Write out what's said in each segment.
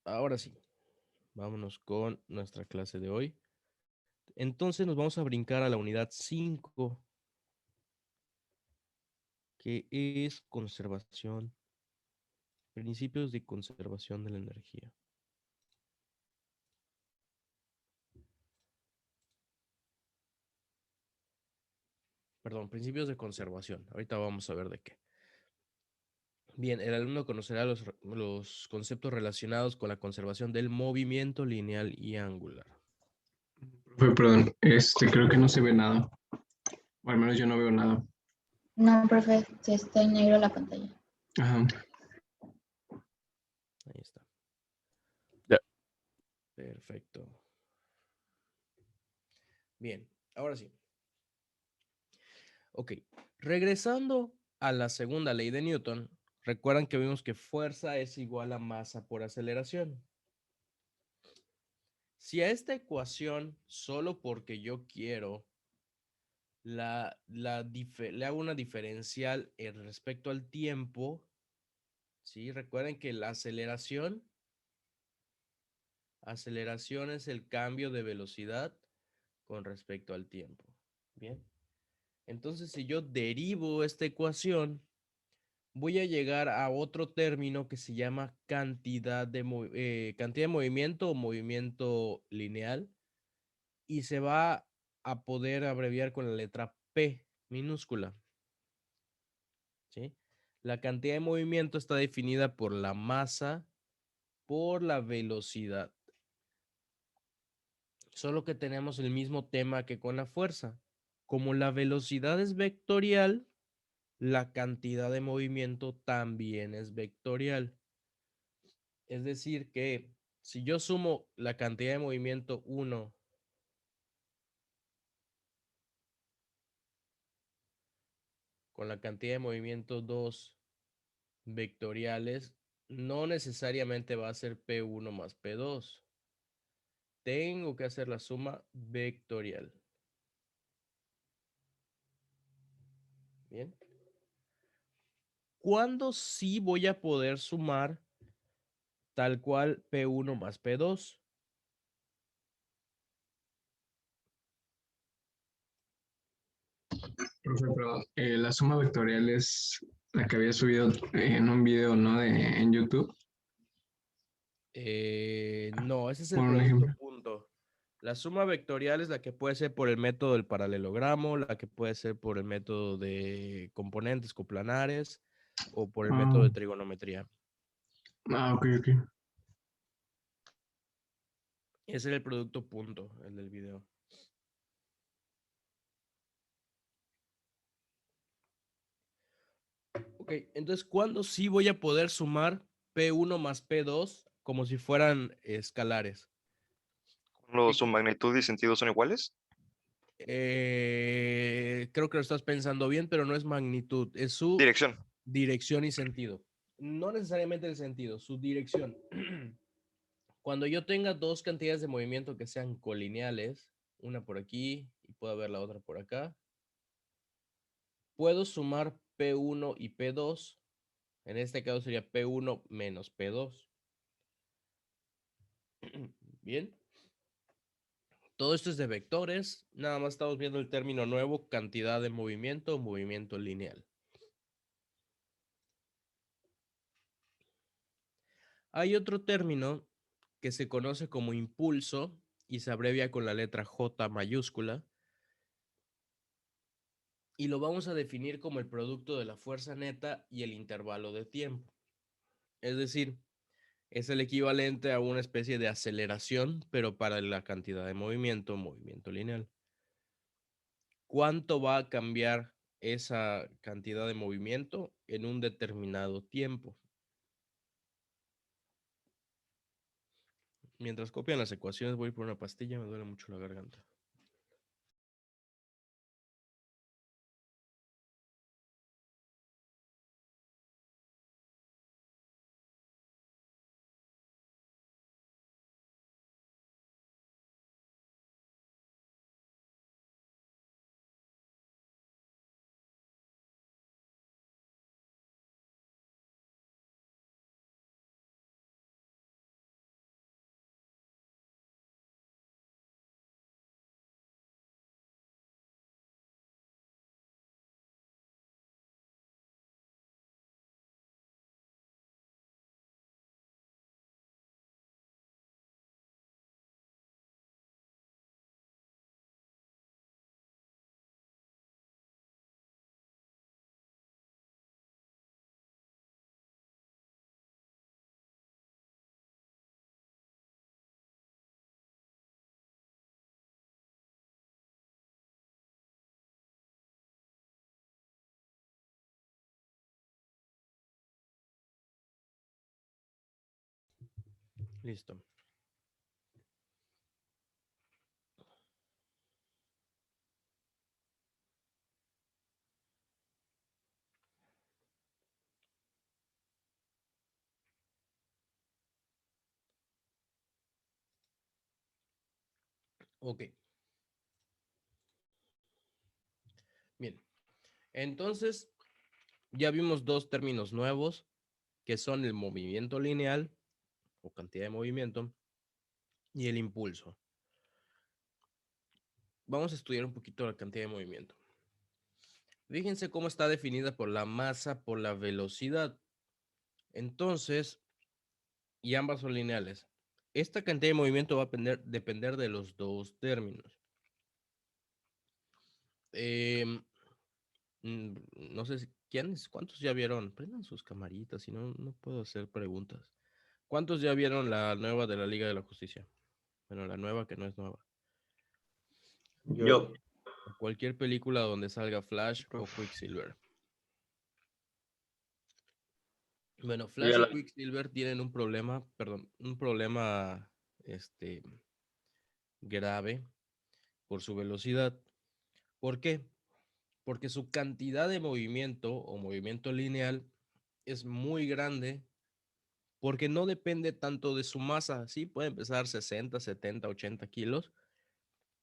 Ahora sí, vámonos con nuestra clase de hoy. Entonces nos vamos a brincar a la unidad 5, que es conservación, principios de conservación de la energía. Perdón, principios de conservación. Ahorita vamos a ver de qué. Bien, el alumno conocerá los conceptos relacionados con la conservación del movimiento lineal y angular. Profe, perdón, creo que no se ve nada. O al menos yo no veo nada. No, profe, se está en negro la pantalla. Ajá. Ahí está. Ya. Perfecto. Bien, ahora sí. Ok, regresando a la segunda ley de Newton, recuerdan que vimos que fuerza es igual a masa por aceleración. Si a esta ecuación, solo porque yo quiero, le hago una diferencial respecto al tiempo, ¿sí? Recuerden que la aceleración es el cambio de velocidad con respecto al tiempo. Bien. Entonces, si yo derivo esta ecuación, voy a llegar a otro término que se llama cantidad de movimiento o movimiento lineal y se va a poder abreviar con la letra P minúscula. ¿Sí? La cantidad de movimiento está definida por la masa por la velocidad. Solo que tenemos el mismo tema que con la fuerza. Como la velocidad es vectorial, la cantidad de movimiento también es vectorial. Es decir que si yo sumo la cantidad de movimiento 1 con la cantidad de movimiento 2 vectoriales, no necesariamente va a ser P1 más P2. Tengo que hacer la suma vectorial. Bien. ¿Cuándo sí voy a poder sumar tal cual P1 más P2? Profe, perdón. La suma vectorial es la que había subido en un video, ¿no? En YouTube. No, ese es el Por un producto ejemplo. punto. La suma vectorial es la que puede ser por el método del paralelogramo, la que puede ser por el método de componentes coplanares o por el método Ah, de trigonometría. ok, ok. Ese es el producto punto, el del video. Ok, entonces, ¿cuándo sí voy a poder sumar P1 más P2 como si fueran escalares? ¿Su magnitud y sentido son iguales? Creo que lo estás pensando bien, pero no es magnitud, es su Dirección. dirección y sentido. No necesariamente el sentido, su dirección. Cuando yo tenga dos cantidades de movimiento que sean colineales, una por aquí y puedo ver la otra por acá, puedo sumar P1 y P2. En este caso sería P1 menos P2. Bien. Todo esto es de vectores. Nada más estamos viendo el término nuevo, cantidad de movimiento o movimiento lineal. Hay otro término que se conoce como impulso y se abrevia con la letra J mayúscula. Y lo vamos a definir como el producto de la fuerza neta y el intervalo de tiempo. Es decir, es el equivalente a una especie de aceleración, pero para la cantidad de movimiento, movimiento lineal. ¿Cuánto va a cambiar esa cantidad de movimiento en un determinado tiempo? Mientras copian las ecuaciones, voy por una pastilla, me duele mucho la garganta. Listo. Ok. Bien. Entonces, ya vimos dos términos nuevos que son el movimiento lineal o cantidad de movimiento y el impulso. Vamos a estudiar un poquito la cantidad de movimiento. Fíjense cómo está definida por la masa, por la velocidad. Entonces, y ambas son lineales. Esta cantidad de movimiento va a depender de los dos términos. No sé ¿cuántos ya vieron? Prendan sus camaritas, si no, no puedo hacer preguntas. ¿Cuántos ya vieron la nueva de la Liga de la Justicia? Bueno, la nueva que no es nueva. Yo. O cualquier película donde salga Flash o Uf. Quicksilver. Bueno, Yo Flash ya y la- Quicksilver tienen un problema, perdón, un problema grave por su velocidad. ¿Por qué? Porque su cantidad de movimiento o movimiento lineal es muy grande porque no depende tanto de su masa. Sí, pueden pesar 60, 70, 80 kilos,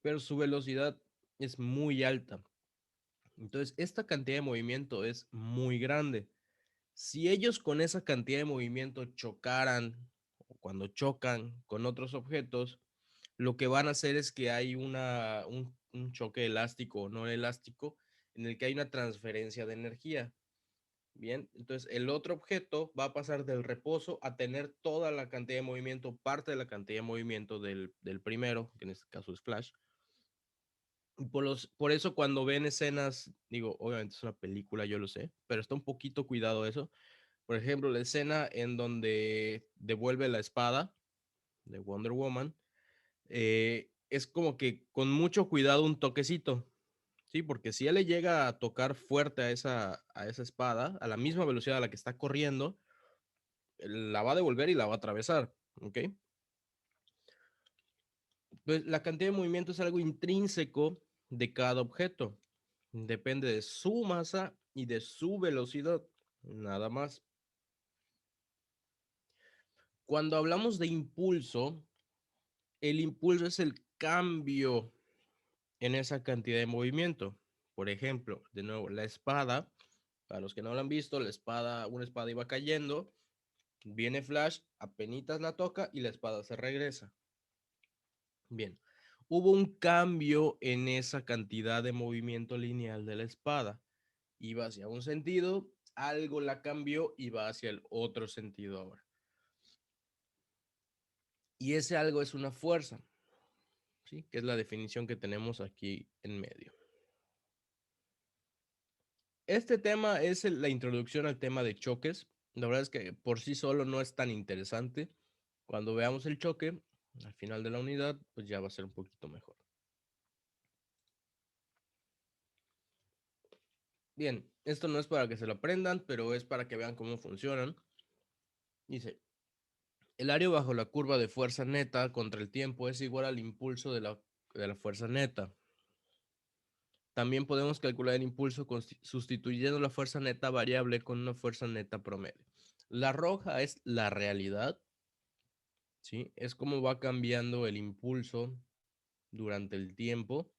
pero su velocidad es muy alta. Entonces, esta cantidad de movimiento es muy grande. Si ellos con esa cantidad de movimiento chocaran o cuando chocan con otros objetos, lo que van a hacer es que hay un choque elástico o no elástico en el que hay una transferencia de energía. Bien, entonces el otro objeto va a pasar del reposo a tener toda la cantidad de movimiento, parte de la cantidad de movimiento del primero, que en este caso es Flash. Y por eso cuando ven escenas, digo, obviamente es una película, yo lo sé, pero está un poquito cuidado eso. Por ejemplo, la escena en donde devuelve la espada de Wonder Woman, es como que con mucho cuidado un toquecito, ¿sí? Porque si él le llega a tocar fuerte a esa espada, a la misma velocidad a la que está corriendo, la va a devolver y la va a atravesar, ¿ok? Pues la cantidad de movimiento es algo intrínseco de cada objeto. Depende de su masa y de su velocidad, nada más. Cuando hablamos de impulso, el impulso es el cambio en esa cantidad de movimiento. Por ejemplo, de nuevo, la espada, para los que no lo han visto, una espada iba cayendo, viene Flash, apenitas la toca y la espada se regresa. Bien, hubo un cambio en esa cantidad de movimiento lineal de la espada. Iba hacia un sentido, algo la cambió y va hacia el otro sentido ahora. Y ese algo es una fuerza, ¿sí? Que es la definición que tenemos aquí en medio. Este tema es la introducción al tema de choques. La verdad es que por sí solo no es tan interesante. Cuando veamos el choque, al final de la unidad, pues ya va a ser un poquito mejor. Bien, esto no es para que se lo aprendan, pero es para que vean cómo funcionan. Dice, el área bajo la curva de fuerza neta contra el tiempo es igual al impulso de la fuerza neta. También podemos calcular el impulso sustituyendo la fuerza neta variable con una fuerza neta promedio. La roja es la realidad, ¿sí? Es como va cambiando el impulso durante el tiempo.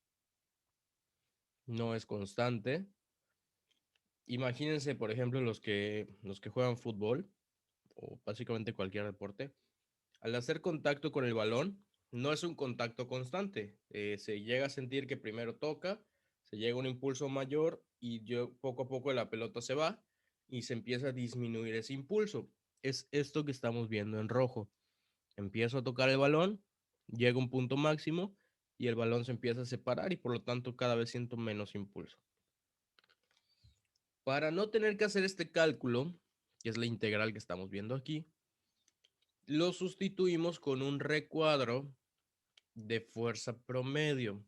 No es constante. Imagínense, por ejemplo, los que juegan fútbol o básicamente cualquier deporte. Al hacer contacto con el balón, no es un contacto constante. Se llega a sentir que primero toca, se llega a un impulso mayor y poco a poco la pelota se va y se empieza a disminuir ese impulso. Es esto que estamos viendo en rojo. Empiezo a tocar el balón, llega un punto máximo y el balón se empieza a separar y por lo tanto cada vez siento menos impulso. Para no tener que hacer este cálculo, que es la integral que estamos viendo aquí, lo sustituimos con un recuadro de fuerza promedio.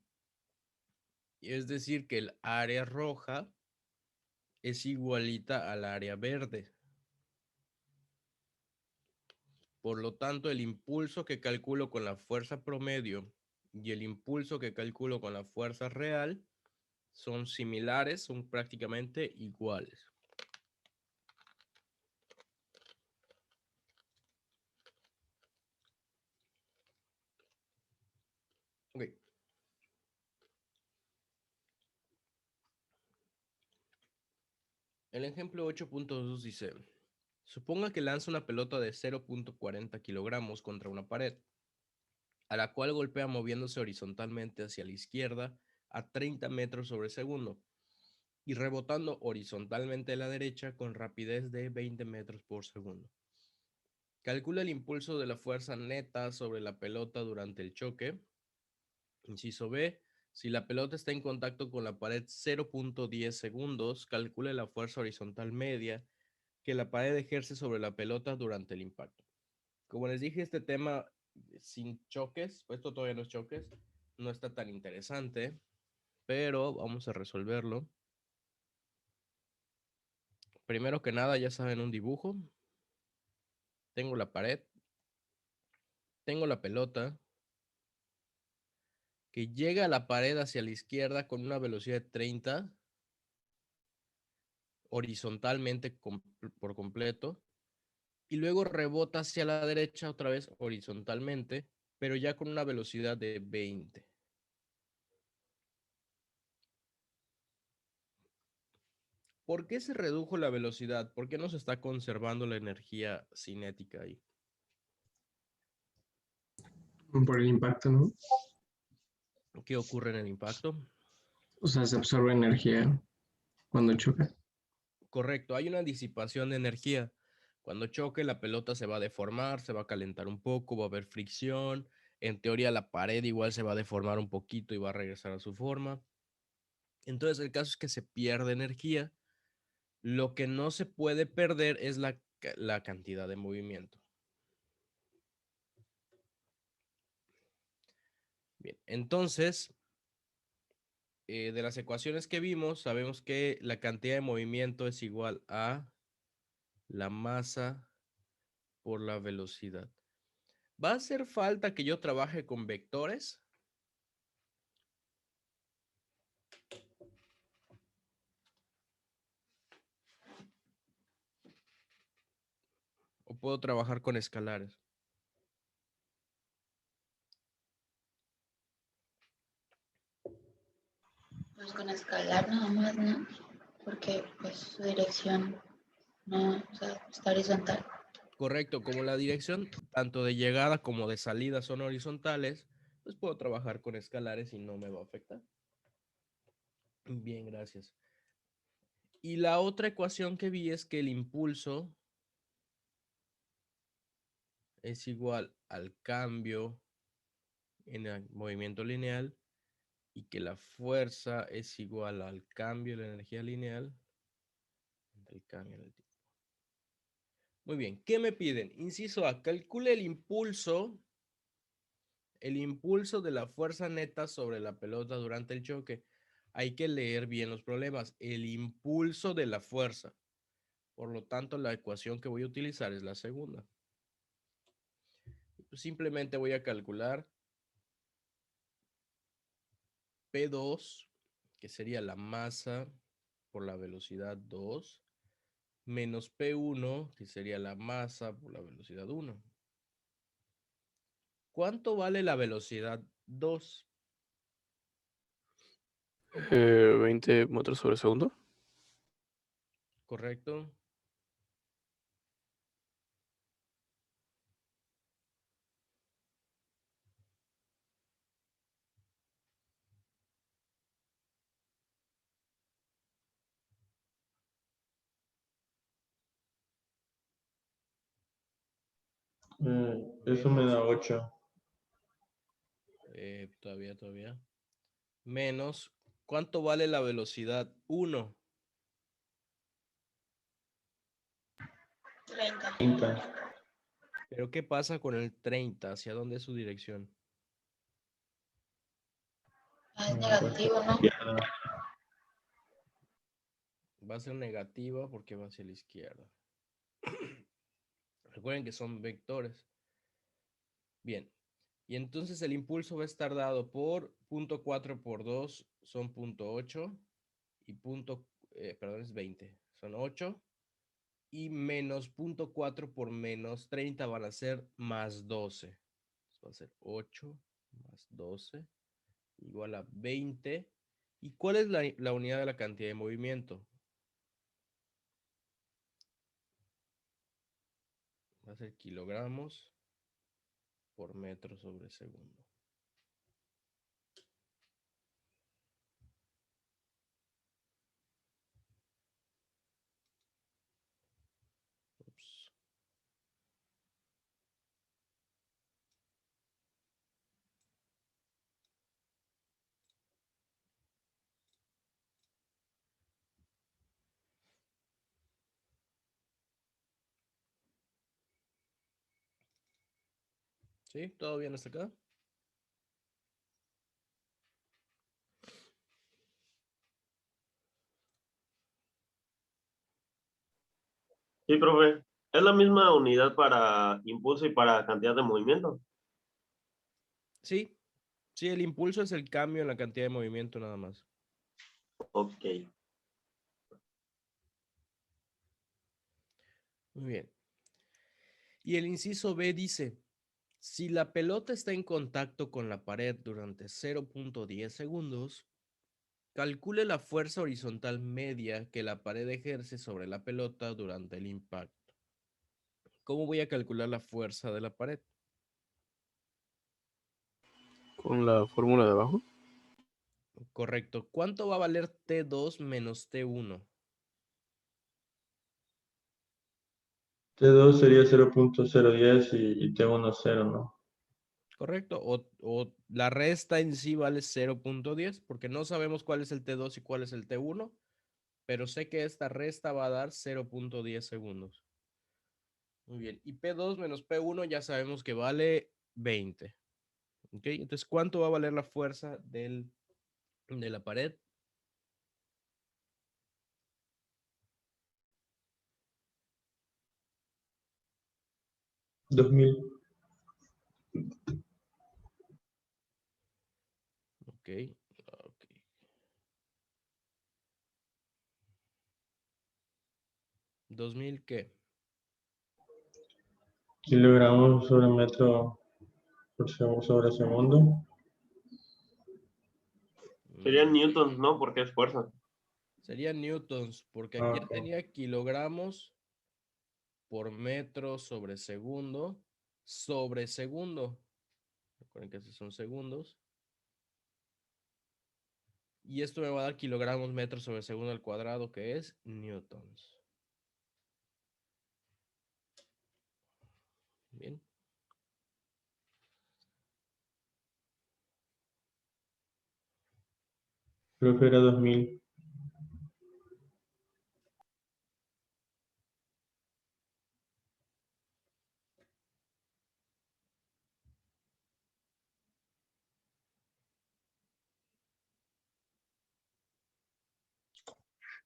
Es decir, que el área roja es igualita al área verde. Por lo tanto, el impulso que calculo con la fuerza promedio y el impulso que calculo con la fuerza real son similares, son prácticamente iguales. Ok. El ejemplo 8.2 dice, suponga que lanza una pelota de 0.40 kilogramos contra una pared, a la cual golpea moviéndose horizontalmente hacia la izquierda a 30 metros sobre segundo y rebotando horizontalmente a la derecha con rapidez de 20 metros por segundo. Calcula el impulso de la fuerza neta sobre la pelota durante el choque. Inciso B. Si la pelota está en contacto con la pared 0.10 segundos, calcule la fuerza horizontal media que la pared ejerce sobre la pelota durante el impacto. Como les dije, este tema sin choques, pues esto todavía no es choques, no está tan interesante, pero vamos a resolverlo. Primero que nada, ya saben un dibujo. Tengo la pared, tengo la pelota, que llega a la pared hacia la izquierda con una velocidad de 30 horizontalmente por completo y luego rebota hacia la derecha otra vez horizontalmente, pero ya con una velocidad de 20. ¿Por qué se redujo la velocidad? ¿Por qué no se está conservando la energía cinética ahí? Por el impacto, ¿no? ¿Qué ocurre en el impacto? O sea, se absorbe energía cuando choca. Correcto, hay una disipación de energía. Cuando choque, la pelota se va a deformar, se va a calentar un poco, va a haber fricción. En teoría, la pared igual se va a deformar un poquito y va a regresar a su forma. Entonces, el caso es que se pierde energía. Lo que no se puede perder es la cantidad de movimiento. Bien, entonces, de las ecuaciones que vimos, sabemos que la cantidad de movimiento es igual a la masa por la velocidad. ¿Va a hacer falta que yo trabaje con vectores? ¿O puedo trabajar con escalares? Pues con escalar nada más, ¿no? Porque pues su dirección no, o sea, está horizontal. Correcto, como la dirección tanto de llegada como de salida son horizontales, pues puedo trabajar con escalares y no me va a afectar. Bien, gracias. Y la otra ecuación que vi es que el impulso es igual al cambio en el movimiento lineal y que la fuerza es igual al cambio de la energía lineal entre el cambio en el tiempo. Muy bien, ¿qué me piden? Inciso A, calcule el impulso de la fuerza neta sobre la pelota durante el choque. Hay que leer bien los problemas. El impulso de la fuerza. Por lo tanto, la ecuación que voy a utilizar es la segunda. Simplemente voy a calcular P2, que sería la masa por la velocidad 2, menos P1, que sería la masa por la velocidad 1. ¿Cuánto vale la velocidad 2? 20 metros sobre segundo. ¿Correcto? Eso me da 8. Todavía. Menos, ¿cuánto vale la velocidad 1? 30. 30. Pero ¿qué pasa con el 30? ¿Hacia dónde es su dirección? Ah, es negativo, ¿no? Va a ser negativa porque va hacia la izquierda. Recuerden que son vectores. Bien. Y entonces el impulso va a estar dado por 0.4 por 2 son 0.8 y perdón, es 20. Son 8 y menos 0.4 por menos 30 van a ser más 12. Entonces va a ser 8 más 12 igual a 20. ¿Y cuál es la unidad de la cantidad de movimiento? Va a ser kilogramos por metro sobre segundo. Ups. ¿Sí? ¿Todo bien hasta acá? Sí, profe. Es la misma unidad para impulso y para cantidad de movimiento. Sí. Sí, el impulso es el cambio en la cantidad de movimiento nada más. Ok. Muy bien. Y el inciso B dice, si la pelota está en contacto con la pared durante 0.10 segundos, calcule la fuerza horizontal media que la pared ejerce sobre la pelota durante el impacto. ¿Cómo voy a calcular la fuerza de la pared? Con la fórmula de abajo. Correcto. ¿Cuánto va a valer T2 menos T1? T2 sería 0.010 y T1 0, ¿no? Correcto. O la resta en sí vale 0.10 porque no sabemos cuál es el T2 y cuál es el T1, pero sé que esta resta va a dar 0.10 segundos. Muy bien. Y P2 menos P1 ya sabemos que vale 20. ¿Ok? Entonces, ¿cuánto va a valer la fuerza de la pared? Dos mil. Ok. Ok. ¿2000 qué? Kilogramos sobre metro sobre segundo. Serían Mm, newtons, ¿no? Porque es fuerza. Serían newtons, porque Ah, aquí ya ok. tenía kilogramos por metro sobre segundo. Sobre segundo. Recuerden que esos son segundos. Y esto me va a dar kilogramos metros sobre segundo al cuadrado, que es newtons. Bien. Creo que era 2000.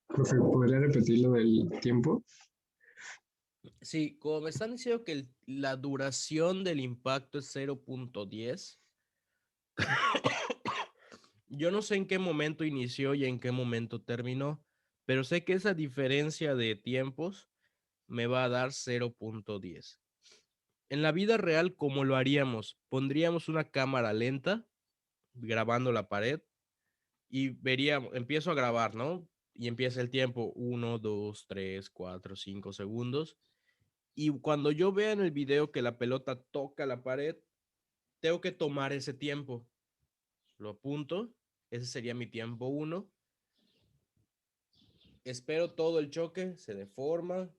Profe, ¿podría repetir lo del tiempo? Sí, como me están diciendo que la duración del impacto es 0.10, yo no sé en qué momento inició y en qué momento terminó, pero sé que esa diferencia de tiempos me va a dar 0.10. En la vida real, ¿cómo lo haríamos? Pondríamos una cámara lenta grabando la pared y veríamos, empiezo a grabar, ¿no? Y empieza el tiempo, 1, 2, 3, 4, 5 segundos. Y cuando yo vea en el video que la pelota toca la pared, tengo que tomar ese tiempo. Lo apunto. Ese sería mi tiempo 1. Espero todo el choque, se deforma.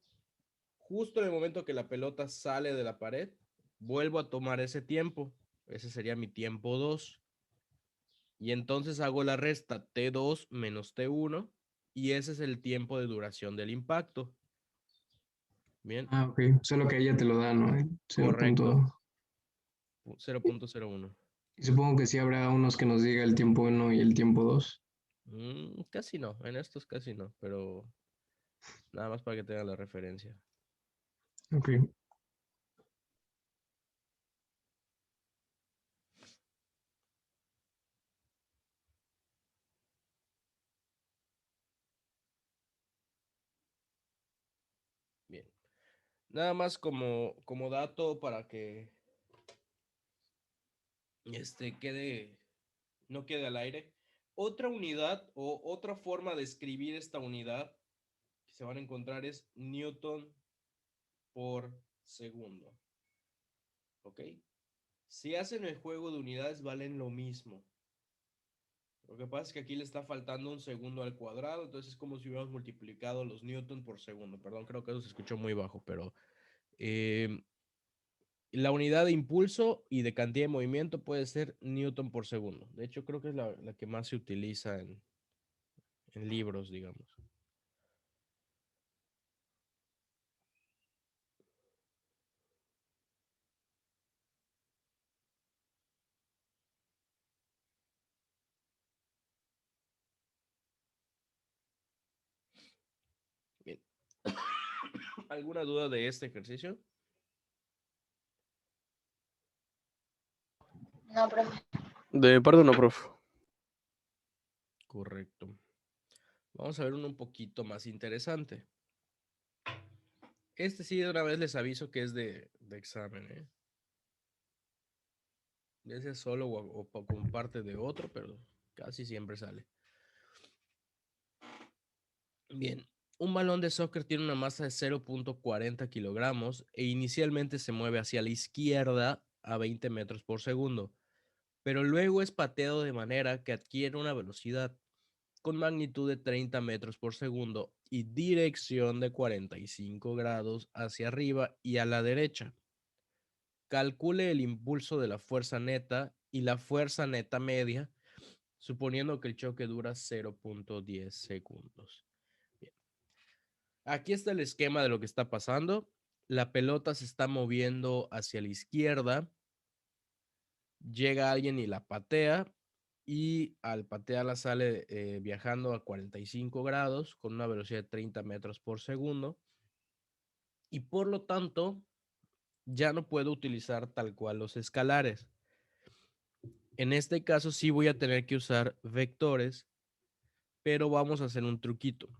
Justo en el momento que la pelota sale de la pared, vuelvo a tomar ese tiempo. Ese sería mi tiempo 2. Y entonces hago la resta T2 menos T1. Y ese es el tiempo de duración del impacto. Bien, Ah, ok. Solo que ella te lo da, ¿no? 0. correcto. 0.01. Y supongo que sí habrá unos que nos diga el tiempo 1 y el tiempo 2. Casi no, en estos casi no, pero nada más para que tengan la referencia. Ok. Nada más como dato para que no quede al aire. Otra unidad o otra forma de escribir esta unidad que se van a encontrar es Newton por segundo. ¿Ok? Si hacen el juego de unidades valen lo mismo. Lo que pasa es que aquí le está faltando un segundo al cuadrado, entonces es como si hubiéramos multiplicado los newton por segundo. Perdón, creo que eso se escuchó muy bajo, pero la unidad de impulso y de cantidad de movimiento puede ser newton por segundo. De hecho, creo que es la que más se utiliza en libros, digamos. Bien. ¿Alguna duda de este ejercicio? No, profe. De mi parte no, profe. Correcto. Vamos a ver uno un poquito más interesante. Este sí, de una vez les aviso que es de examen, ¿eh? Ese es solo o como parte de otro, pero casi siempre sale. Bien, un balón de soccer tiene una masa de 0.40 kilogramos e inicialmente se mueve hacia la izquierda a 20 metros por segundo, pero luego es pateado de manera que adquiere una velocidad con magnitud de 30 metros por segundo y dirección de 45 grados hacia arriba y a la derecha. Calcule el impulso de la fuerza neta y la fuerza neta media, suponiendo que el choque dura 0.10 segundos. Bien. Aquí está el esquema de lo que está pasando. La pelota se está moviendo hacia la izquierda. Llega alguien y la patea. Y al patearla sale viajando a 45 grados con una velocidad de 30 metros por segundo. Y por lo tanto, ya no puedo utilizar tal cual los escalares. En este caso sí voy a tener que usar vectores, pero vamos a hacer un truquito.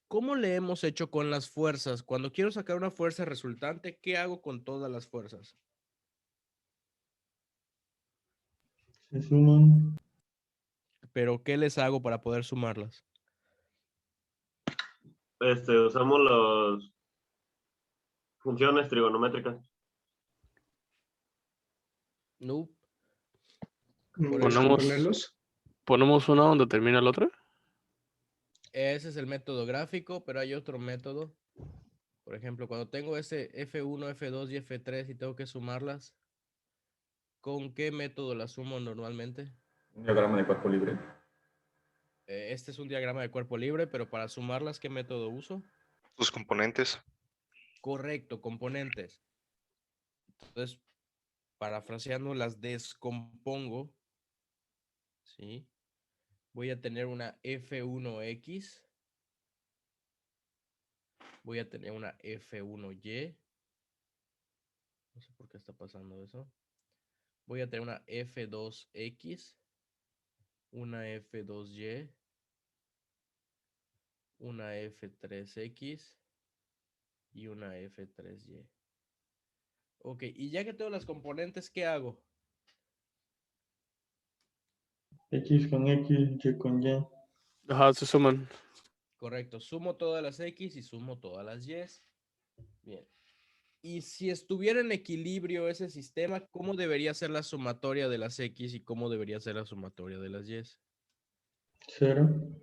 ¿Cómo le hemos hecho con las fuerzas? Cuando quiero sacar una fuerza resultante, ¿qué hago con todas las fuerzas? Se suman. ¿Pero qué les hago para poder sumarlas? Usamos las funciones trigonométricas. No. Ponemos, Ponerlos. ponemos una donde termina la otra. Ese es el método gráfico, pero hay otro método. Por ejemplo, cuando tengo ese F1, F2 y F3 y tengo que sumarlas, ¿con qué método las sumo normalmente? Un diagrama de cuerpo libre. Este es un diagrama de cuerpo libre, pero para sumarlas, ¿qué método uso? Sus componentes. Correcto, componentes. Entonces, parafraseando, las descompongo, ¿sí? Voy a tener una F1X, voy a tener una F1Y, no sé por qué está pasando eso. Voy a tener una F2X, una F2Y, una F3X y una F3Y. Ok, y ya que tengo las componentes, ¿qué hago? X con X, Y con Y. Ajá, se suman. Correcto, sumo todas las X y sumo todas las Y. Bien. Y si estuviera en equilibrio ese sistema, ¿cómo debería ser la sumatoria de las X y cómo debería ser la sumatoria de las Y? 0.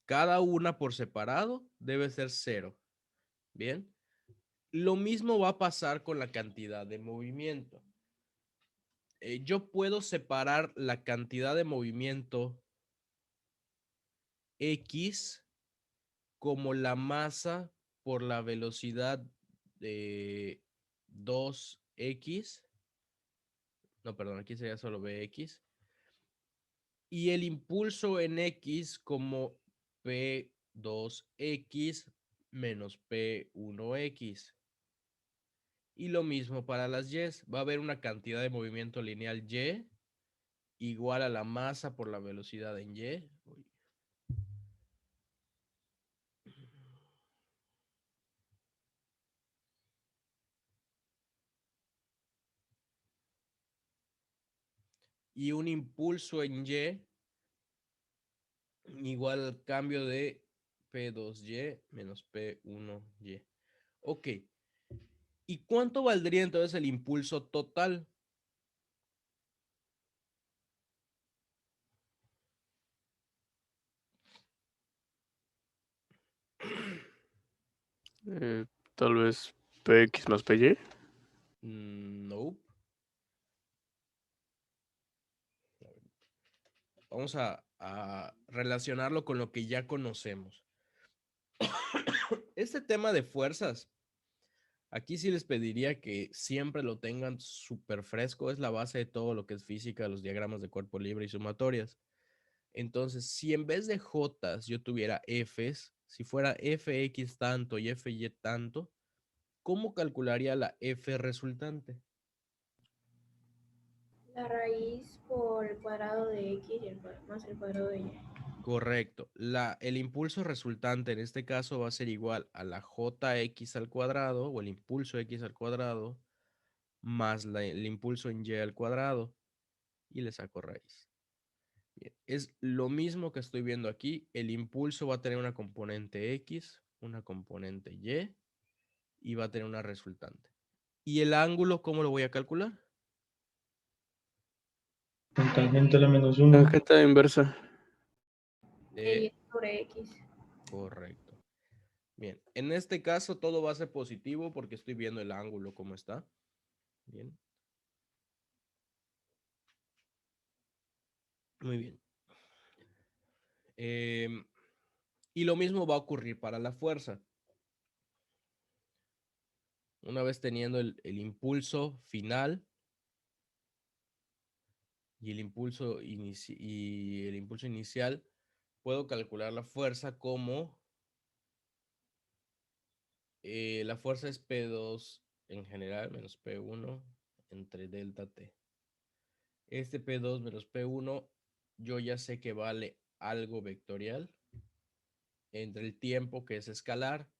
Cada una por separado debe ser 0. Bien. Lo mismo va a pasar con la cantidad de movimiento. Yo puedo separar la cantidad de movimiento X como la masa por la velocidad de 2X. No, perdón, aquí sería solo BX. Y el impulso en X como P2X menos P1X. Y lo mismo para las Y. Va a haber una cantidad de movimiento lineal Y igual a la masa por la velocidad en Y. y un impulso en Y igual al cambio de P2Y menos P1Y. Ok. ¿Y cuánto valdría entonces el impulso total? Tal vez PX más PY. No. Vamos a relacionarlo con lo que ya conocemos. Este tema de fuerzas, aquí sí les pediría que siempre lo tengan súper fresco. Es la base de todo lo que es física, los diagramas de cuerpo libre y sumatorias. Entonces, si en vez de J's yo tuviera F's, si fuera Fx tanto y Fy tanto, ¿cómo calcularía la F resultante? La raíz por el cuadrado de x y más el cuadrado de y. Correcto. El impulso resultante en este caso va a ser igual a la Jx al cuadrado o el impulso x al cuadrado más el impulso en y al cuadrado y le saco raíz. Bien. Es lo mismo que estoy viendo aquí. El impulso va a tener una componente x, una componente y va a tener una resultante. ¿Y el ángulo cómo lo voy a calcular? Con tangente a la menos 1. Tangente inversa. Y sobre x. Correcto. Bien, en este caso todo va a ser positivo porque estoy viendo el ángulo cómo está. Bien. Muy bien. Y lo mismo va a ocurrir para la fuerza. Una vez teniendo el impulso final y el impulso inicial, puedo calcular la fuerza como la fuerza es P2 en general menos P1 entre delta T. Este P2 menos P1 yo ya sé que vale algo vectorial entre el tiempo que es escalar.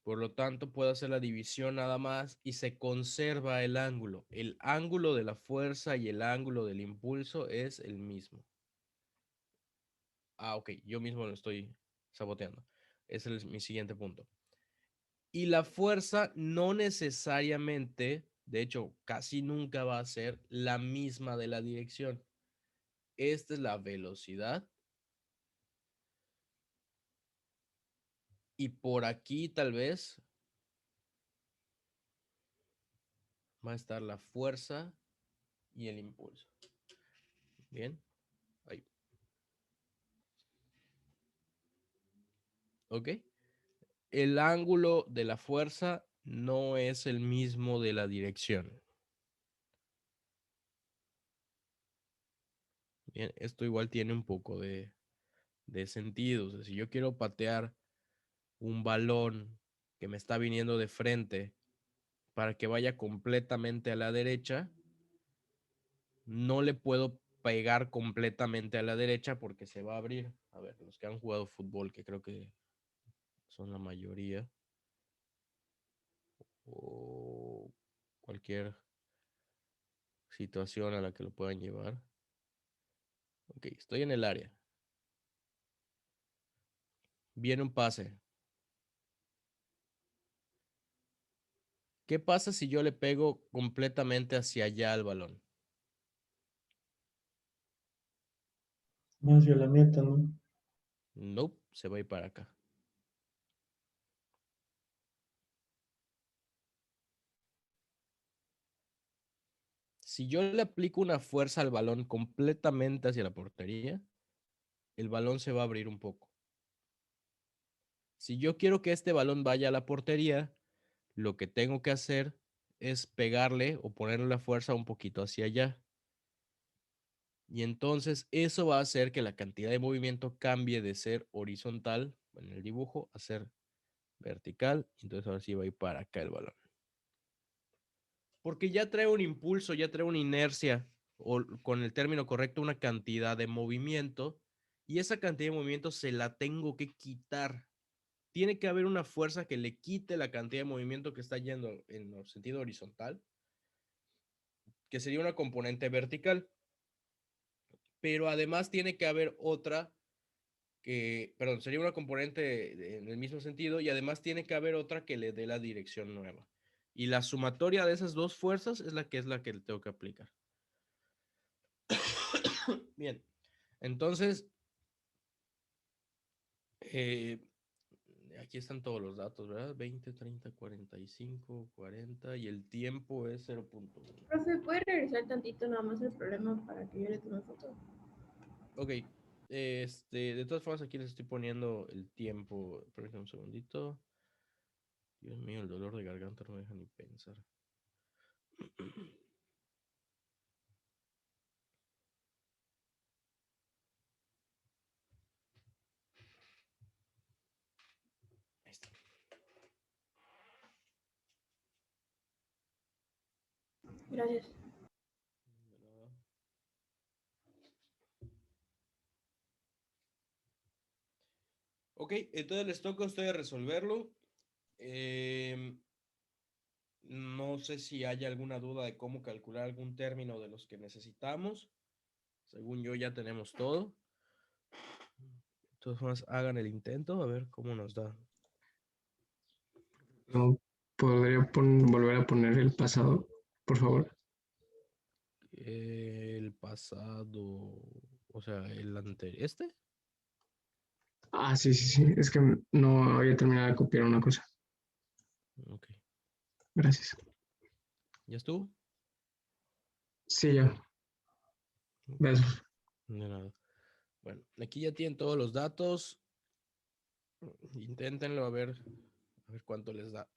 Por lo tanto, puedo hacer la división nada más y se conserva el ángulo. El ángulo de la fuerza y el ángulo del impulso es el mismo. Ah, ok, yo mismo lo estoy saboteando. Ese es mi siguiente punto. Y la fuerza no necesariamente, de hecho, casi nunca va a ser la misma de la dirección. Esta es la velocidad. Y por aquí tal vez va a estar la fuerza y el impulso. Bien. Ahí. ¿Ok? El ángulo de la fuerza no es el mismo de la dirección. Bien, esto igual tiene un poco de sentido. O sea, si yo quiero patear un balón que me está viniendo de frente para que vaya completamente a la derecha, no le puedo pegar completamente a la derecha porque se va a abrir. A ver, los que han jugado fútbol, que creo que son la mayoría, o cualquier situación a la que lo puedan llevar. Ok, estoy en el área. Viene un pase. ¿Qué pasa si yo le pego completamente hacia allá al balón? Hacia la meta, ¿no? Nope, se va a ir para acá. Si yo le aplico una fuerza al balón completamente hacia la portería, el balón se va a abrir un poco. Si yo quiero que este balón vaya a la portería, lo que tengo que hacer es pegarle o ponerle la fuerza un poquito hacia allá. Y entonces eso va a hacer que la cantidad de movimiento cambie de ser horizontal en el dibujo a ser vertical. Entonces ahora sí va a ir para acá el balón. Porque ya trae un impulso, ya trae una inercia, o con el término correcto, una cantidad de movimiento. Y esa cantidad de movimiento se la tengo que quitar. Tiene que haber una fuerza que le quite la cantidad de movimiento que está yendo en el sentido horizontal, que sería una componente vertical. pero además tiene que haber otra que, perdón, sería una componente en el mismo sentido y además tiene que haber otra que le dé la dirección nueva. Y la sumatoria de esas dos fuerzas es la que le tengo que aplicar. Bien, entonces, aquí están todos los datos, ¿verdad? 20, 30, 45, 40 y el tiempo es 0.1. Profe, ¿puede regresar tantito nada más el problema para que yo le tome foto? Ok, de todas formas aquí les estoy poniendo el tiempo. Permítanme un segundito. Dios mío, el dolor de garganta no me deja ni pensar. Ahí está. Gracias. Ok, entonces les toca a ustedes resolverlo. No sé si hay alguna duda de cómo calcular algún término de los que necesitamos. Según yo ya tenemos todo. Entonces hagan el intento a ver cómo nos da. No podría volver a poner el pasado, por favor. El pasado, o sea, el anterior. ¿Este? Ah, sí, sí, sí. Es que no había terminado de copiar una cosa. Ok. Gracias. ¿Ya estuvo? Sí, ya. Besos. De nada. Bueno, aquí ya tienen todos los datos. Inténtenlo a ver cuánto les da.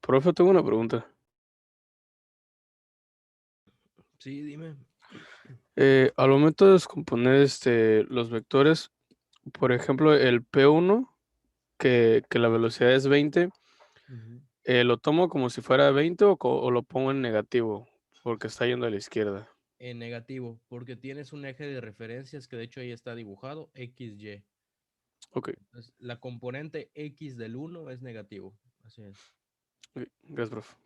Profe, tengo una pregunta. Sí, dime. Al momento de descomponer los vectores, por ejemplo, el P1, que la velocidad es 20, Ujú. ¿lo tomo como si fuera 20 o lo pongo en negativo? Porque está yendo a la izquierda. En negativo, porque tienes un eje de referencias que de hecho ahí está dibujado, XY. Ok, Entonces, la componente X del 1 es negativo. Así es. ok, gracias, profe.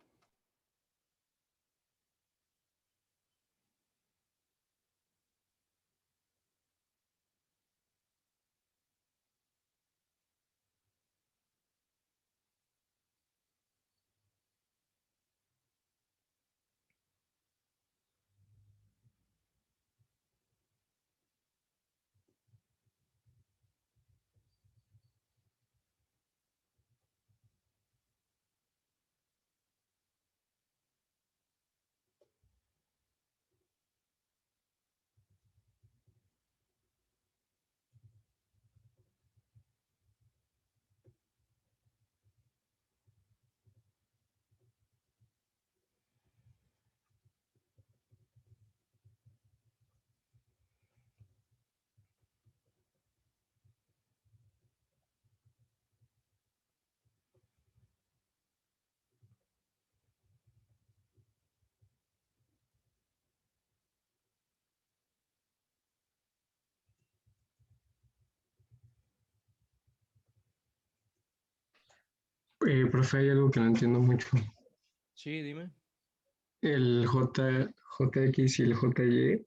Profe, hay algo que no entiendo mucho. Sí, dime. El JX y el JY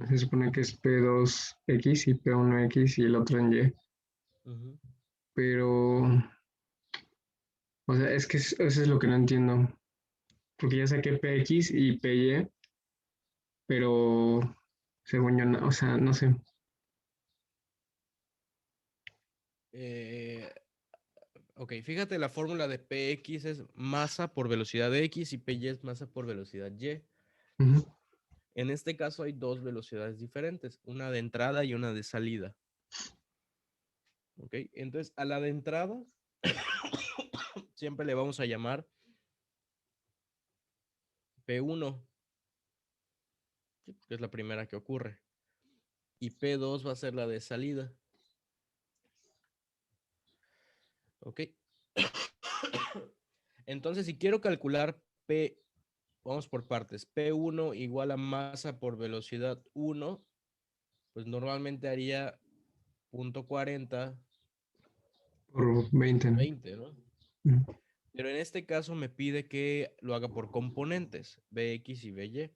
se Ujú, supone que es P2X y P1X y el otro en Y. ujú. Pero, o sea, es que eso es lo que no entiendo. Porque ya saqué PX y PY, pero según yo, o sea, no sé. Eh, ok, fíjate, la fórmula de Px es masa por velocidad de X y Py es masa por velocidad Y. Ujú. En este caso hay dos velocidades diferentes, una de entrada y una de salida. Ok, entonces a la de entrada siempre le vamos a llamar P1, que es la primera que ocurre, y P2 va a ser la de salida. Ok, entonces si quiero calcular P, vamos por partes, P1 igual a masa por velocidad 1, pues normalmente haría 0.40 Por 20, ¿no? 20, ¿no? Ujú. Pero en este caso me pide que lo haga por componentes, Bx y By.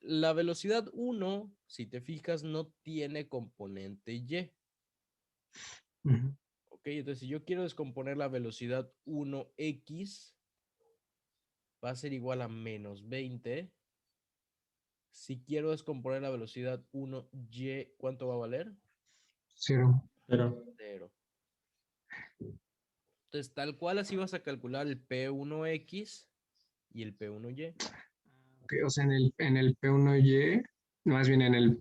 La velocidad 1, si te fijas, no tiene componente Y. Ujú. Ok, entonces si yo quiero descomponer la velocidad 1x, va a ser igual a menos 20. Si quiero descomponer la velocidad 1y, ¿cuánto va a valer? Cero. Pero 0. Entonces, tal cual así vas a calcular el P1x y el P1y. Ok, o sea, en el P1Y, más bien en el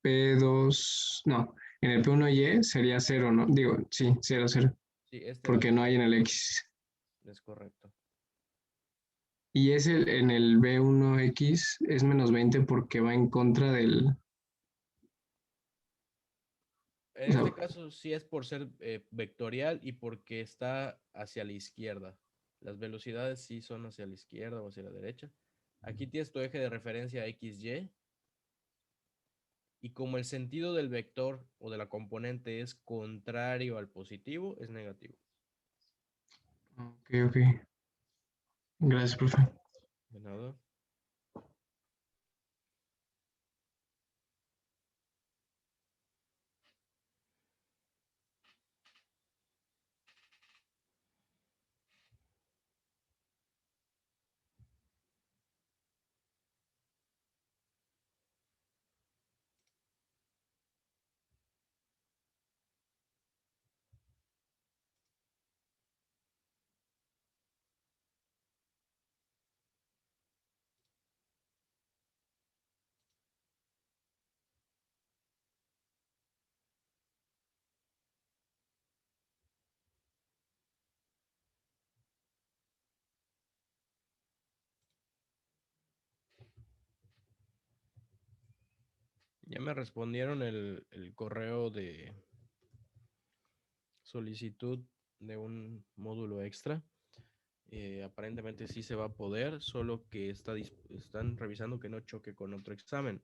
P2, no, en el P1Y sería cero, ¿no? Digo, sí, cero, cero, Sí, este porque no valor hay en el X. es correcto. Y en el B1X es menos 20 porque va en contra del, En o sea, este caso sí es por ser vectorial y porque está hacia la izquierda. Las velocidades sí son hacia la izquierda o hacia la derecha. Aquí tienes tu eje de referencia XY y como el sentido del vector o de la componente es contrario al positivo, es negativo. ok, ok. Gracias, profe. ¿De nada? me respondieron el correo de solicitud de un módulo extra. Aparentemente sí se va a poder, solo que están revisando que no choque con otro examen.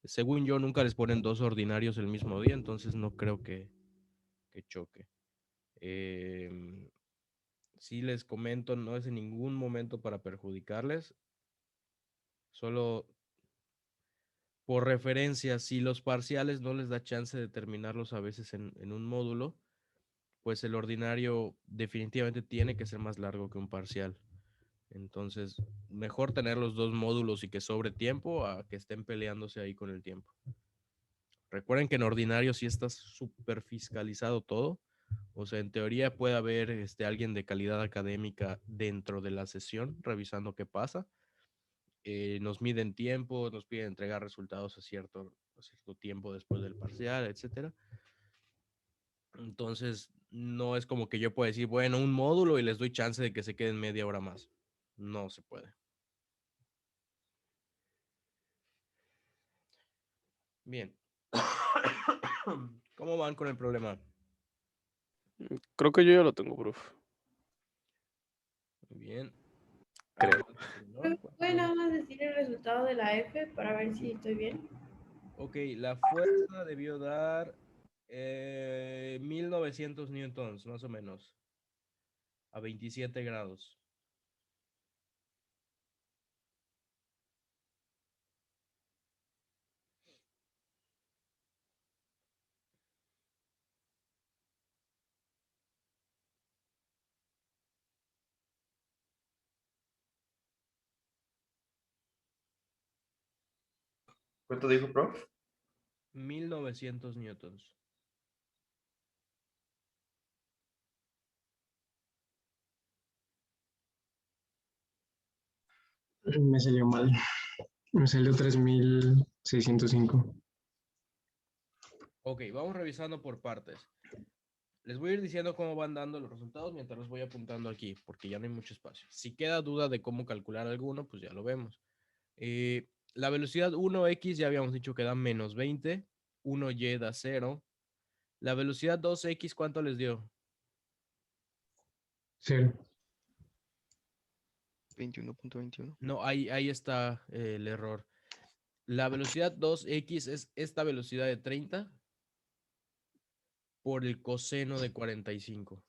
Según yo, nunca les ponen 2 ordinarios el mismo día, entonces no creo que choque. Sí les comento, no es en ningún momento para perjudicarles, solo por referencia, si los parciales no les da chance de terminarlos a veces en un módulo, pues el ordinario definitivamente tiene que ser más largo que un parcial. Entonces, mejor tener los 2 módulos y que sobre tiempo a que estén peleándose ahí con el tiempo. Recuerden que en ordinario sí está súper fiscalizado todo. O sea, en teoría puede haber alguien de calidad académica dentro de la sesión revisando qué pasa. Nos miden tiempo, nos piden entregar resultados a cierto tiempo después del parcial, etcétera. Entonces, no es como que yo pueda decir, bueno, un módulo y les doy chance de que se queden media hora más. No se puede. Bien. ¿Cómo van con el problema? Creo que yo ya lo tengo, profe. Muy bien. Creo. ¿Puede nada más decir el resultado de la F para ver si estoy bien? Ok, la fuerza debió dar 1900 newtons, más o menos, a 27 grados. ¿Cuánto dijo, prof? 1900 newtons. Me salió mal. Me salió 3605. Ok, vamos revisando por partes. Les voy a ir diciendo cómo van dando los resultados mientras los voy apuntando aquí, porque ya no hay mucho espacio. Si queda duda de cómo calcular alguno, pues ya lo vemos. La velocidad 1x ya habíamos dicho que da menos 20, 1y da 0. La velocidad 2x, ¿cuánto les dio? 0. 21.21. No, ahí está el error. La velocidad 2x es esta velocidad de 30 por el coseno de 45.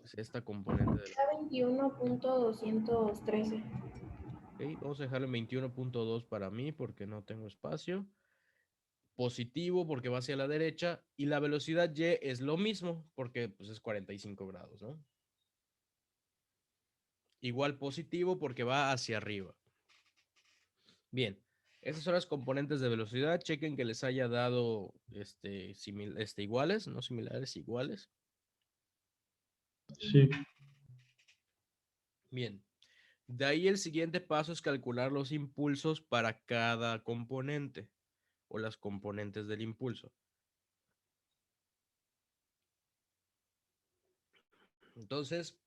Es esta componente de la... Está 21.213. Ok, vamos a dejarle 21.2 para mí porque no tengo espacio. Positivo porque va hacia la derecha. Y la velocidad y es lo mismo porque pues, es 45 grados, ¿no? Igual positivo porque va hacia arriba. Bien, esas son las componentes de velocidad. Chequen que les haya dado iguales, no similares, iguales. Sí. Bien, de ahí el siguiente paso es calcular los impulsos para cada componente o las componentes del impulso. Entonces,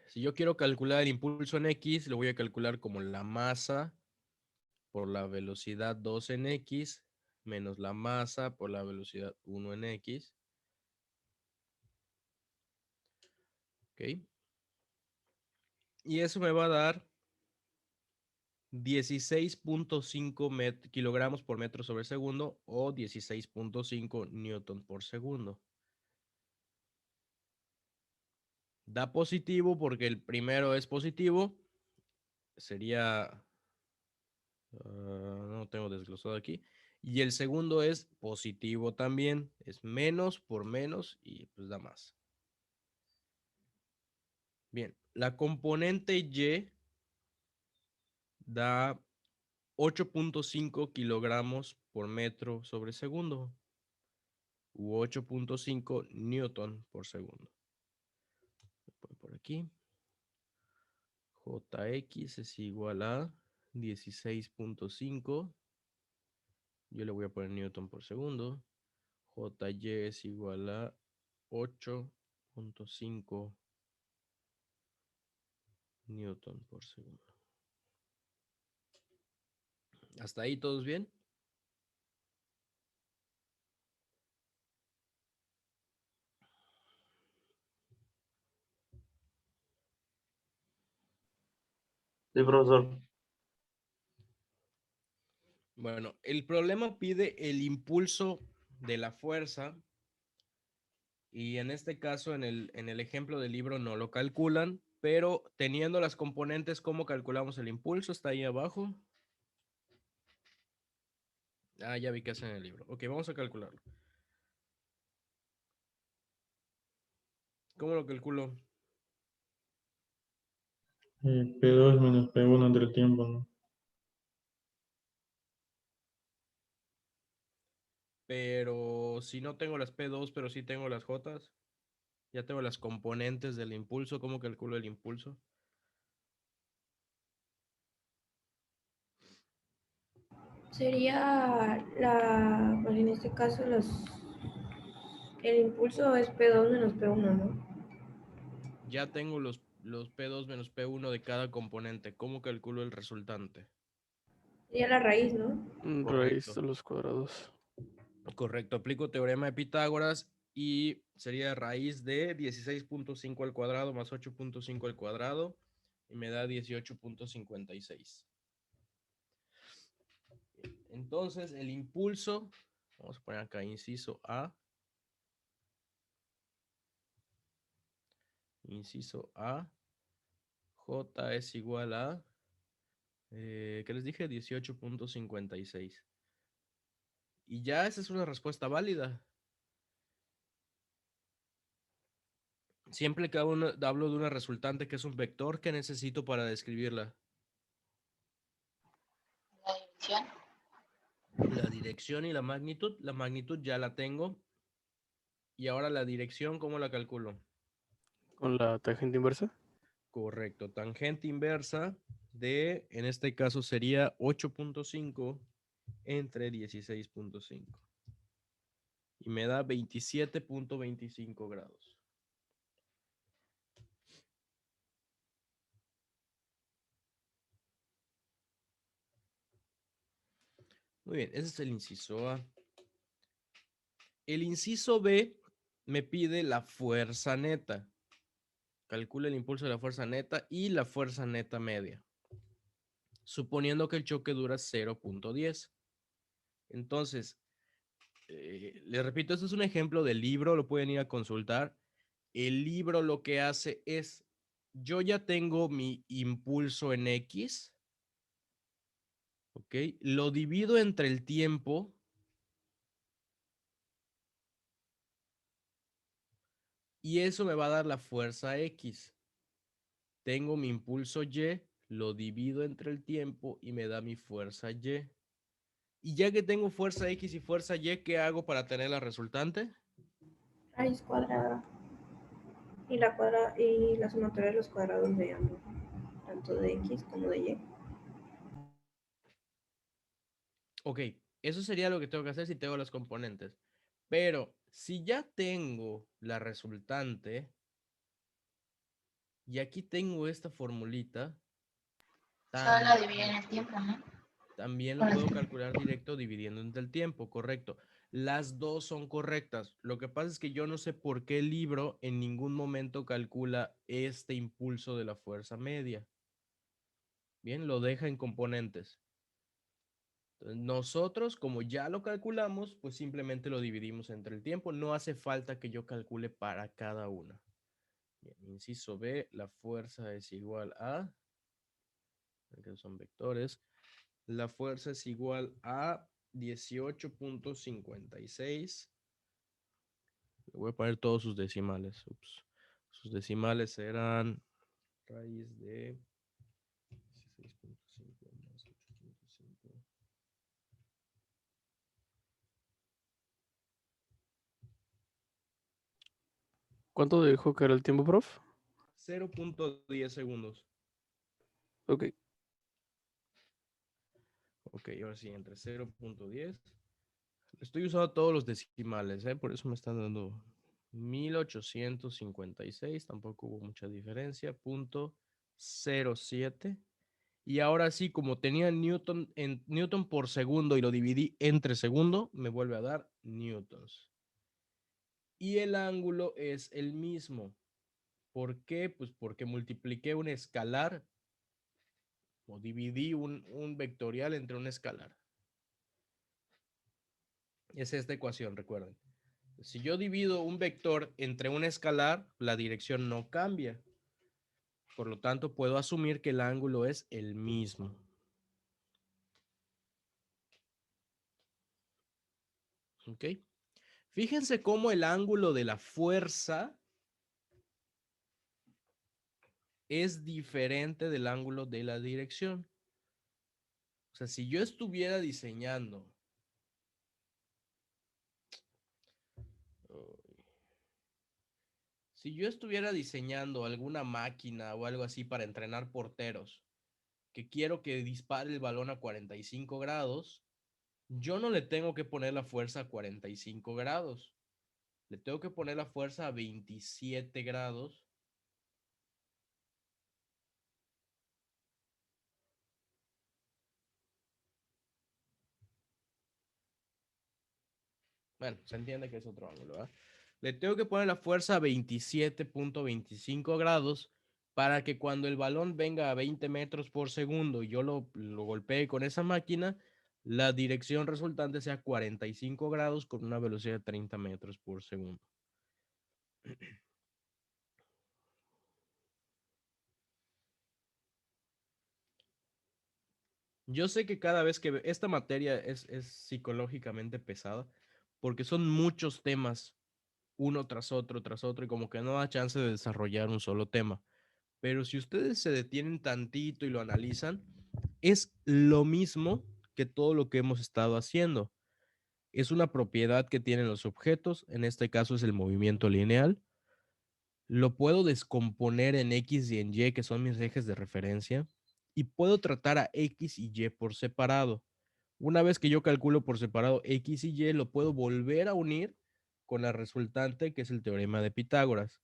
si yo quiero calcular el impulso en X, lo voy a calcular como la masa por la velocidad 2 en X menos la masa por la velocidad 1 en X. ¿Ok? Y eso me va a dar 16.5 kilogramos por metro sobre segundo o 16.5 newton por segundo. Da positivo porque el primero es positivo. Sería... no tengo desglosado aquí. Y el segundo es positivo también. Es menos por menos y pues da más. Bien, la componente Y da 8.5 kilogramos por metro sobre segundo u 8.5 newton por segundo. Por aquí. Jx es igual a 16.5. Yo le voy a poner newton por segundo. Jy es igual a 8.5 newton por segundo. ¿Hasta ahí todos bien? Sí, profesor. Bueno, el problema pide el impulso de la fuerza y en este caso, en el ejemplo del libro no lo calculan, pero teniendo las componentes, ¿cómo calculamos el impulso? Está ahí abajo. Ah, ya vi que hace en el libro. Ok, vamos a calcularlo. ¿Cómo lo calculo? P2 menos P1 entre el tiempo, ¿no? Pero si no tengo las P2, pero sí tengo las J, ya tengo las componentes del impulso, ¿cómo calculo el impulso? Sería pues en este caso el impulso es P2 menos P1, ¿no? Ya tengo los P2 menos P1 de cada componente, ¿cómo calculo el resultante? Sería la raíz, ¿no? Raíz Correcto. de los cuadrados. Correcto, aplico teorema de Pitágoras y sería raíz de 16.5 al cuadrado más 8.5 al cuadrado y me da 18.56. Entonces, el impulso, vamos a poner acá inciso A. Inciso A, J es igual a, ¿qué les dije? 18.56. Y ya esa es una respuesta válida. Siempre que hablo de una resultante que es un vector, ¿qué necesito para describirla? La dirección. La dirección y la magnitud. La magnitud ya la tengo. Y ahora la dirección, ¿cómo la calculo? Con la tangente inversa. Correcto. Tangente inversa de, en este caso sería 8.5 entre 16.5. Y me da 27.25 grados. Muy bien, ese es el inciso A. El inciso B me pide la fuerza neta. Calcula el impulso de la fuerza neta y la fuerza neta media, suponiendo que el choque dura 0.10. Entonces, les repito, esto es un ejemplo del libro, lo pueden ir a consultar. El libro lo que hace es, yo ya tengo mi impulso en X, ¿ok? Lo divido entre el tiempo y eso me va a dar la fuerza X. Tengo mi impulso Y, lo divido entre el tiempo y me da mi fuerza Y. Y ya que tengo fuerza X y fuerza Y, ¿qué hago para tener la resultante? Raíz cuadrada. Y la sumatoria de los cuadrados de ambos, tanto de X como de Y. Ok, eso sería lo que tengo que hacer si tengo las componentes. Pero si ya tengo la resultante y aquí tengo esta formulita, Solo la divide en el tiempo, ¿no? también lo Con las puedo calcular directo dividiendo entre el tiempo, correcto. Las dos son correctas. Lo que pasa es que yo no sé por qué el libro en ningún momento calcula este impulso de la fuerza media. Bien, lo deja en componentes. Entonces, nosotros, como ya lo calculamos, pues simplemente lo dividimos entre el tiempo. No hace falta que yo calcule para cada una. Bien, inciso B, la fuerza es igual a, que son vectores, la fuerza es igual a 18.56. Le voy a poner todos sus decimales. Ups. Sus decimales eran raíz de 16.5 más 8.5. ¿Cuánto dijo que era el tiempo, prof? 0.10 segundos. Ok. Ok, ahora sí, entre 0.10. Estoy usando todos los decimales, por eso me están dando 1856. Tampoco hubo mucha diferencia. Punto 07. Y ahora sí, como tenía Newton en Newton por segundo y lo dividí entre segundo, me vuelve a dar newtons. Y el ángulo es el mismo. ¿Por qué? Pues porque multipliqué un escalar o dividí un vectorial entre un escalar. Es esta ecuación, recuerden. Si yo divido un vector entre un escalar, la dirección no cambia. Por lo tanto, puedo asumir que el ángulo es el mismo. ¿Ok? Fíjense cómo el ángulo de la fuerza es diferente del ángulo de la dirección. O sea, si yo estuviera diseñando alguna máquina o algo así para entrenar porteros, que quiero que dispare el balón a 45 grados, yo no le tengo que poner la fuerza a 45 grados. Le tengo que poner la fuerza a 27 grados. Bueno, se entiende que es otro ángulo, ¿verdad? Le tengo que poner la fuerza a 27.25 grados para que cuando el balón venga a 20 metros por segundo y yo lo golpee con esa máquina, la dirección resultante sea 45 grados con una velocidad de 30 metros por segundo. Yo sé que cada vez que esta materia es psicológicamente pesada porque son muchos temas uno tras otro y como que no da chance de desarrollar un solo tema. Pero si ustedes se detienen tantito y lo analizan, es lo mismo que todo lo que hemos estado haciendo. Es una propiedad que tienen los objetos, en este caso es el movimiento lineal. Lo puedo descomponer en X y en Y, que son mis ejes de referencia, y puedo tratar a X y Y por separado. Una vez que yo calculo por separado X y Y, lo puedo volver a unir con la resultante, que es el teorema de Pitágoras.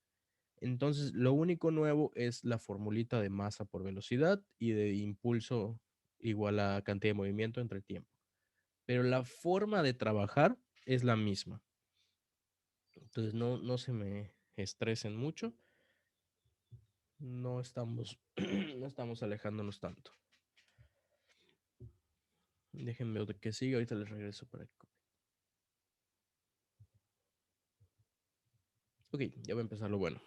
Entonces, lo único nuevo es la formulita de masa por velocidad y de impulso igual a cantidad de movimiento entre tiempo. Pero la forma de trabajar es la misma. Entonces, no se me estresen mucho. No estamos, no estamos alejándonos tanto. Déjenme ver de qué sigue. Ahorita les regreso por aquí. Ok, ya va a empezar lo bueno.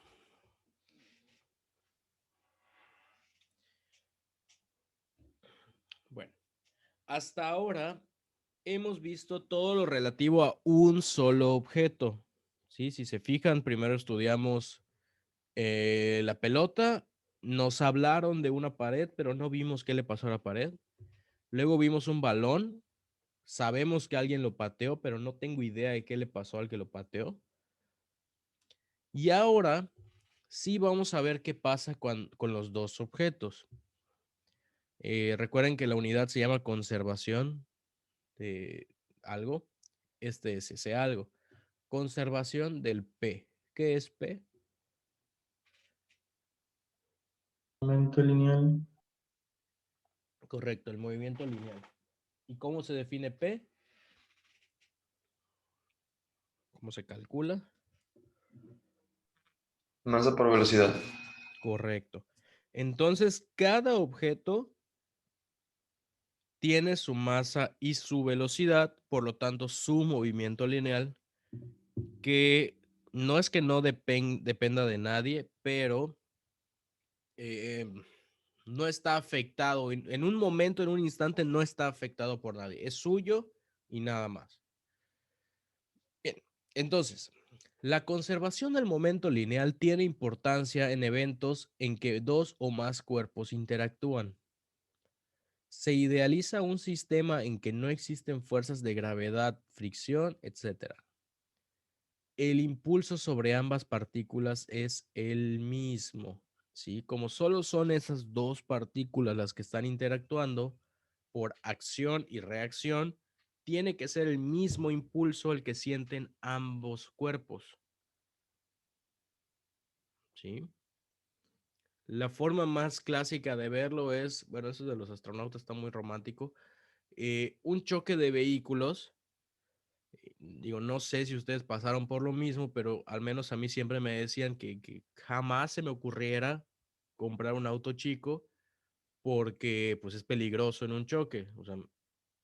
Bueno, hasta ahora hemos visto todo lo relativo a un solo objeto. ¿Sí? Si se fijan, primero estudiamos la pelota, nos hablaron de una pared, pero no vimos qué le pasó a la pared. Luego vimos un balón, sabemos que alguien lo pateó, pero no tengo idea de qué le pasó al que lo pateó. Y ahora sí vamos a ver qué pasa con los dos objetos. Recuerden que la unidad se llama conservación de algo. Este es ese algo. Conservación del P. ¿Qué es P? Momento lineal. Correcto, el movimiento lineal. ¿Y cómo se define P? ¿Cómo se calcula? Masa por velocidad. Correcto. Entonces, cada objeto tiene su masa y su velocidad, por lo tanto, su movimiento lineal, que no es que no dependa de nadie, pero no está afectado. En un momento, en un instante, no está afectado por nadie. Es suyo y nada más. Bien, entonces, la conservación del momento lineal tiene importancia en eventos en que dos o más cuerpos interactúan. Se idealiza un sistema en que no existen fuerzas de gravedad, fricción, etc. El impulso sobre ambas partículas es el mismo, ¿sí? Como solo son esas dos partículas las que están interactuando por acción y reacción, tiene que ser el mismo impulso el que sienten ambos cuerpos, ¿sí? La forma más clásica de verlo es, bueno, eso de los astronautas está muy romántico. Un choque de vehículos. Digo, no sé si ustedes pasaron por lo mismo, pero al menos a mí siempre me decían que jamás se me ocurriera comprar un auto chico porque pues es peligroso en un choque. O sea,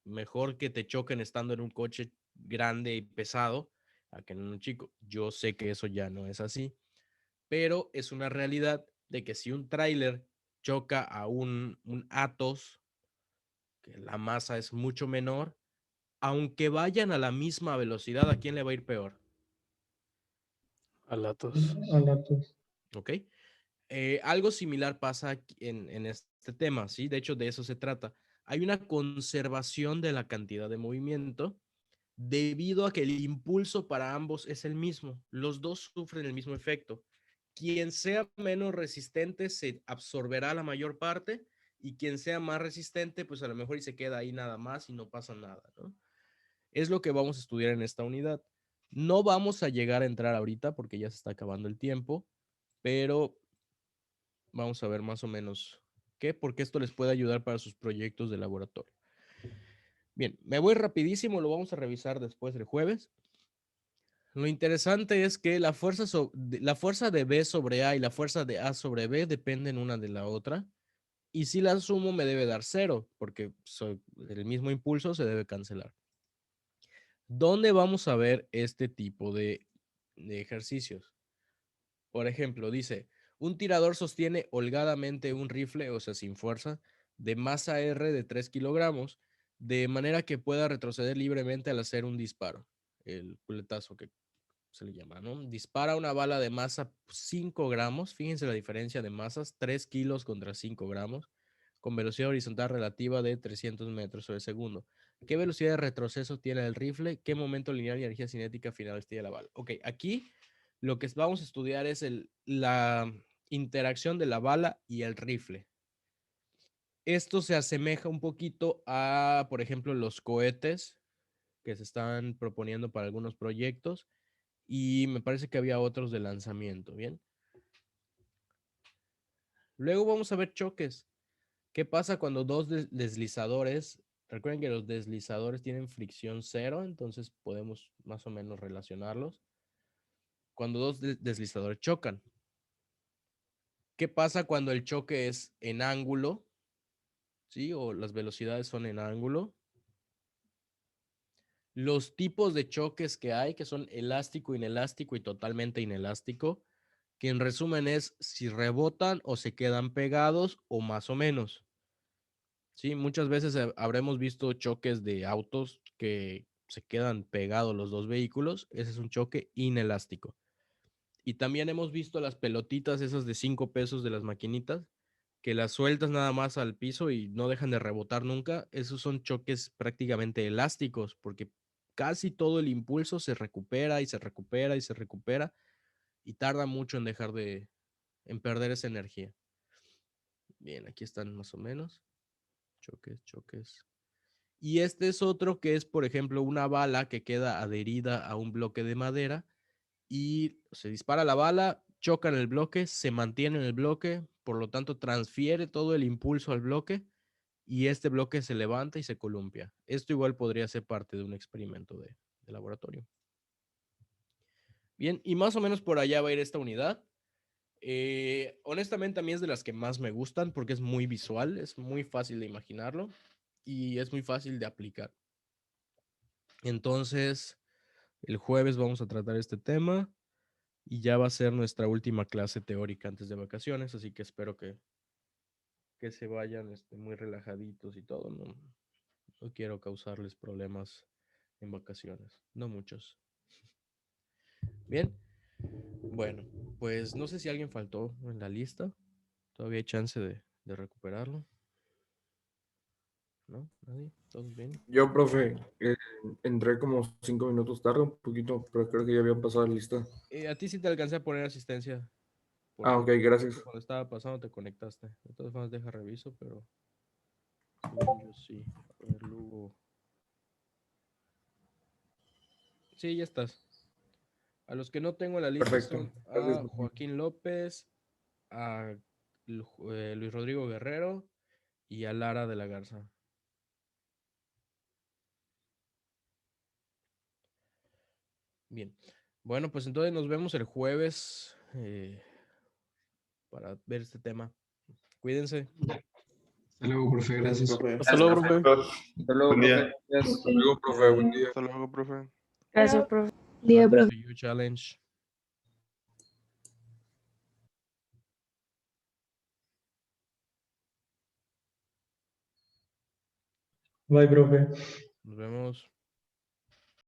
mejor que te choquen estando en un coche grande y pesado a que en un chico. Yo sé que eso ya no es así, pero es una realidad de que si un tráiler choca a un Atos, que la masa es mucho menor, aunque vayan a la misma velocidad, ¿a quién le va a ir peor? Al Atos. Al Atos. ¿Ok? Algo similar pasa en este tema, ¿sí? De hecho, de eso se trata. Hay una conservación de la cantidad de movimiento debido a que el impulso para ambos es el mismo. Los dos sufren el mismo efecto. Quien sea menos resistente se absorberá la mayor parte y quien sea más resistente, pues a lo mejor y se queda ahí nada más y no pasa nada, ¿no? Es lo que vamos a estudiar en esta unidad. No vamos a llegar a entrar ahorita porque ya se está acabando el tiempo, pero vamos a ver más o menos qué, porque esto les puede ayudar para sus proyectos de laboratorio. Bien, me voy rapidísimo, lo vamos a revisar después el jueves. Lo interesante es que la fuerza de B sobre A y la fuerza de A sobre B dependen una de la otra. Y si la sumo me debe dar 0, porque el mismo impulso se debe cancelar. ¿Dónde vamos a ver este tipo de ejercicios? Por ejemplo, dice, un tirador sostiene holgadamente un rifle, o sea, sin fuerza, de masa R de 3 kilogramos, de manera que pueda retroceder libremente al hacer un disparo. El culetazo que se le llama, ¿no? Dispara una bala de masa 5 gramos, fíjense la diferencia de masas, 3 kilos contra 5 gramos, con velocidad horizontal relativa de 300 metros sobre segundo. ¿Qué velocidad de retroceso tiene el rifle? ¿Qué momento lineal y energía cinética final tiene la bala? Ok, aquí lo que vamos a estudiar es la interacción de la bala y el rifle. Esto se asemeja un poquito a, por ejemplo, los cohetes que se están proponiendo para algunos proyectos y me parece que había otros de lanzamiento, ¿bien? Luego vamos a ver choques. ¿Qué pasa cuando dos deslizadores? Recuerden que los deslizadores tienen fricción cero, entonces podemos más o menos relacionarlos. Cuando dos deslizadores chocan. ¿Qué pasa cuando el choque es en ángulo? ¿Sí? O las velocidades son en ángulo. Los tipos de choques que hay, que son elástico, inelástico y totalmente inelástico, que en resumen es si rebotan o se quedan pegados o más o menos. Sí, muchas veces habremos visto choques de autos que se quedan pegados los dos vehículos. Ese es un choque inelástico. Y también hemos visto las pelotitas esas de 5 pesos de las maquinitas, que las sueltas nada más al piso y no dejan de rebotar nunca. Esos son choques prácticamente elásticos, porque casi todo el impulso se recupera y se recupera y se recupera y tarda mucho en en perder esa energía. Bien, aquí están más o menos. Choques, choques. Y este es otro que es, por ejemplo, una bala que queda adherida a un bloque de madera y se dispara la bala, choca en el bloque, se mantiene en el bloque, por lo tanto transfiere todo el impulso al bloque y este bloque se levanta y se columpia. Esto igual podría ser parte de un experimento de laboratorio. Bien, y más o menos por allá va a ir esta unidad. Honestamente a mí es de las que más me gustan porque es muy visual, es muy fácil de imaginarlo y es muy fácil de aplicar. Entonces, el jueves vamos a tratar este tema y ya va a ser nuestra última clase teórica antes de vacaciones, así que espero que se vayan muy relajaditos y todo. No, no quiero causarles problemas en vacaciones, no muchos. Bien, bueno, pues no sé si alguien faltó en la lista, todavía hay chance de recuperarlo. ¿No? ¿Nadie? ¿Todos bien? Yo, profe, entré como 5 minutos tarde, un poquito, pero creo que ya había pasado la lista. A ti sí te alcancé a poner asistencia. Ah, Porque ok, gracias. cuando estaba pasando te conectaste. De todas formas, deja reviso, pero según yo sí. A ver, Lugo. Sí, ya estás. A los que no tengo en la lista Perfecto. son Gracias, a profe. Joaquín López, a Luis Rodrigo Guerrero y a Lara de la Garza. Bien. Bueno, pues entonces nos vemos el jueves para ver este tema. Cuídense. Hasta luego, profe. Gracias. Hasta luego, profe. Hasta luego, Buen día. profe. Gracias. Hasta luego, profe. Buen día. Hasta luego, profe. Gracias, profe. Welcome to you challenge. Bye, profe. Nos vemos.